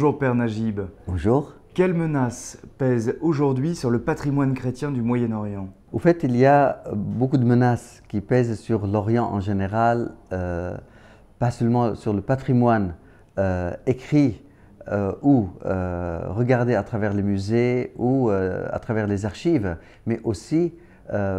Bonjour Père Najib. Bonjour. Quelle menace pèse aujourd'hui sur le patrimoine chrétien du Moyen-Orient? Au fait, il y a beaucoup de menaces qui pèsent sur l'Orient en général, pas seulement sur le patrimoine écrit ou regardé à travers les musées ou à travers les archives, mais aussi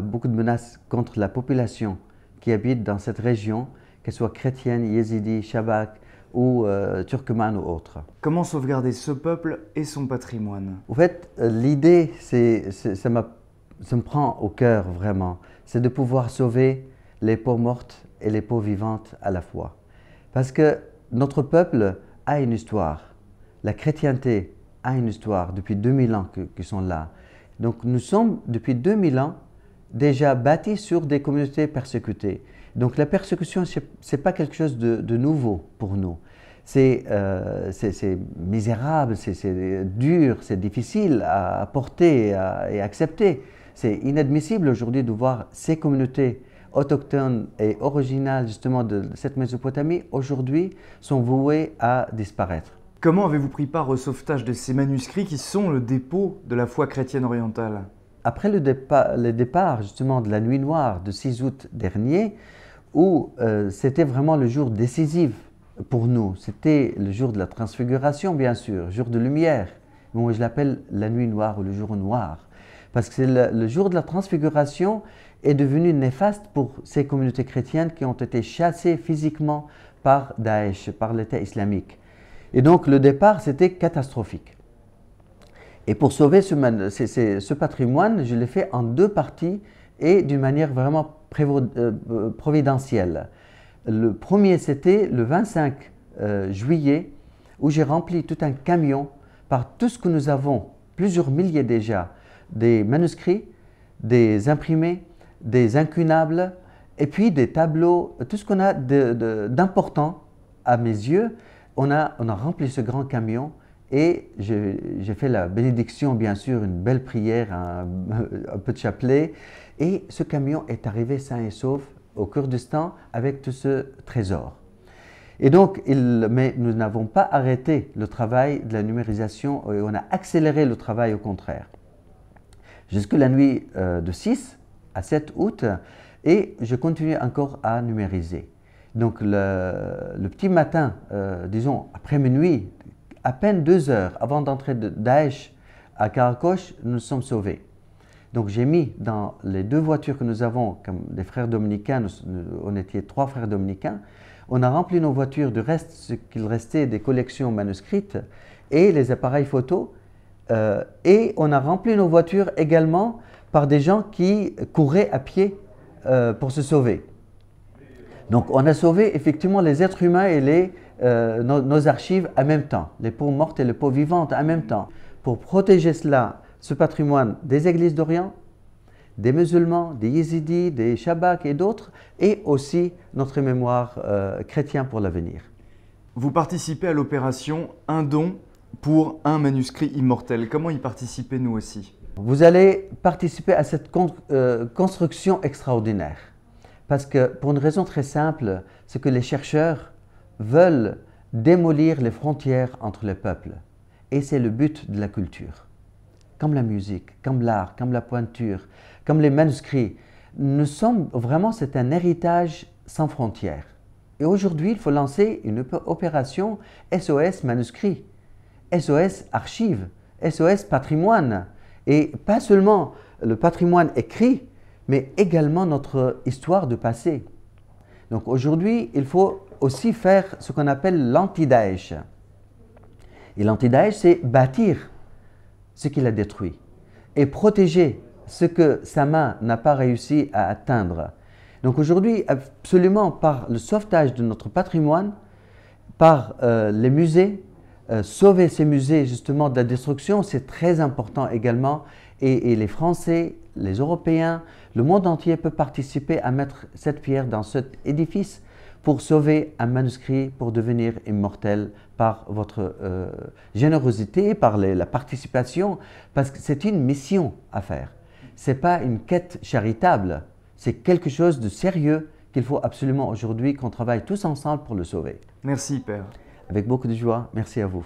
beaucoup de menaces contre la population qui habite dans cette région, qu'elle soit chrétienne, yézidi, shabak ou turkmène ou autre. Comment sauvegarder ce peuple et son patrimoine? Au fait, l'idée, ça me prend au cœur vraiment, c'est de pouvoir sauver les peaux mortes et les peaux vivantes à la fois. Parce que notre peuple a une histoire, la chrétienté a une histoire depuis 2000 ans qu'ils sont là. Donc nous sommes depuis 2000 ans déjà bâtis sur des communautés persécutées. Donc la persécution, ce n'est pas quelque chose de nouveau pour nous. C'est misérable, c'est dur, c'est difficile à porter et accepter. C'est inadmissible aujourd'hui de voir ces communautés autochtones et originales justement de cette Mésopotamie aujourd'hui sont vouées à disparaître. Comment avez-vous pris part au sauvetage de ces manuscrits qui sont le dépôt de la foi chrétienne orientale? Après le départ justement de la nuit noire de 6 août dernier, où c'était vraiment le jour décisif pour nous, c'était le jour de la transfiguration bien sûr, jour de lumière. Moi je l'appelle la nuit noire ou le jour noir, parce que le jour de la transfiguration est devenu néfaste pour ces communautés chrétiennes qui ont été chassées physiquement par Daesh, par l'État islamique. Et donc le départ c'était catastrophique. Et pour sauver ce patrimoine, je l'ai fait en 2 parties et d'une manière vraiment providentielle. Le premier, c'était le 25 juillet, où j'ai rempli tout un camion par tout ce que nous avons, plusieurs milliers déjà, des manuscrits, des imprimés, des incunables, et puis des tableaux, tout ce qu'on a d'important à mes yeux. On a rempli ce grand camion. Et j'ai fait la bénédiction, bien sûr, une belle prière, un peu de chapelet. Et ce camion est arrivé sain et sauf au Kurdistan avec tout ce trésor. Et donc, mais nous n'avons pas arrêté le travail de la numérisation et on a accéléré le travail au contraire. Jusque la nuit de 6 à 7 août et je continue encore à numériser. Donc, le petit matin, disons après minuit, à peine 2 heures avant d'entrer de Daesh à Karakosh, nous sommes sauvés. Donc j'ai mis dans les 2 voitures que nous avons, comme des frères dominicains, on était 3 frères dominicains, on a rempli nos voitures du reste, ce qu'il restait des collections manuscrites et les appareils photos. Et on a rempli nos voitures également par des gens qui couraient à pied pour se sauver. Donc on a sauvé effectivement les êtres humains et nos archives en même temps, les peaux mortes et les peaux vivantes en même temps, pour protéger ce patrimoine des églises d'Orient, des musulmans, des yézidis, des shabaks et d'autres, et aussi notre mémoire chrétien pour l'avenir. Vous participez à l'opération Un don pour un manuscrit immortel. Comment y participer nous aussi? Vous allez participer à cette construction extraordinaire. Parce que pour une raison très simple, c'est que les chercheurs veulent démolir les frontières entre les peuples. Et c'est le but de la culture. Comme la musique, comme l'art, comme la peinture, comme les manuscrits. Nous sommes vraiment, c'est un héritage sans frontières. Et aujourd'hui, il faut lancer une opération SOS manuscrits, SOS archives, SOS patrimoine. Et pas seulement le patrimoine écrit, mais également notre histoire de passé. Donc aujourd'hui, il faut aussi faire ce qu'on appelle l'anti-Daesh. Et l'anti-Daesh, c'est bâtir ce qu'il a détruit et protéger ce que sa main n'a pas réussi à atteindre. Donc aujourd'hui, absolument par le sauvetage de notre patrimoine, par les musées, sauver ces musées justement de la destruction, c'est très important également. Et les Français, les Européens, le monde entier peut participer à mettre cette pierre dans cet édifice pour sauver un manuscrit, pour devenir immortel par votre générosité, par la participation, parce que c'est une mission à faire. Ce n'est pas une quête charitable, c'est quelque chose de sérieux qu'il faut absolument aujourd'hui qu'on travaille tous ensemble pour le sauver. Merci Père. Avec beaucoup de joie, merci à vous.